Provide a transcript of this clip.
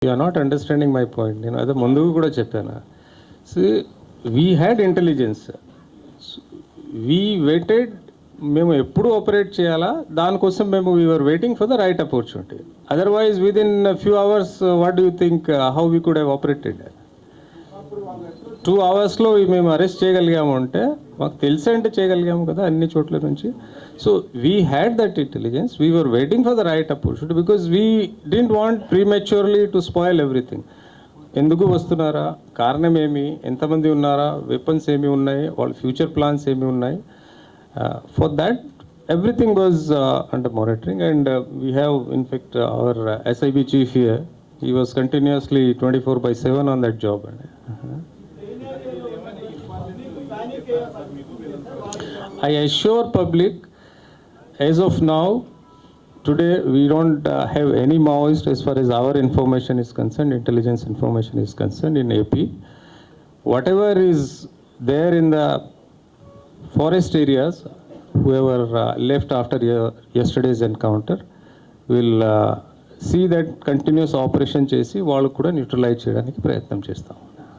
You are not understanding my point. నేను అదే ముందుకు కూడా చెప్పాను. We had intelligence. We waited. మేము ఎప్పుడు ఆపరేట్ చేయాలా దానికోసం మేము we are waiting for the right opportunity. Otherwise with in few hours what do you think how we could have operated? 2 అవర్స్లో మేము అరెస్ట్ చేయగలిగాము అంటే మాకు తెలిసి అంటే చేయగలిగాము కదా అన్ని చోట్ల నుంచి. So we had that intelligence. We were waiting for the right opportunity because we didn't want prematurely to spoil everything. ఎందుకు వస్తున్నారా, కారణం ఏమి, ఎంతమంది ఉన్నారా, వెపన్స్ ఏమి ఉన్నాయి, వాళ్ళ ఫ్యూచర్ ప్లాన్స్ ఏమి ఉన్నాయి. For that everything was under monitoring and we have in fact our SIB chief here, he was continuously 24/7 on that job. I assure public, as of now, today we don't have any Maoist as far as our information is concerned, intelligence information is concerned in AP. Whatever is there in the forest areas, whoever left after yesterday's encounter will see that continuous operation చేసి వాళ్ళు కూడా neutralise చేయడానికి ప్రయత్నం చేస్తాం.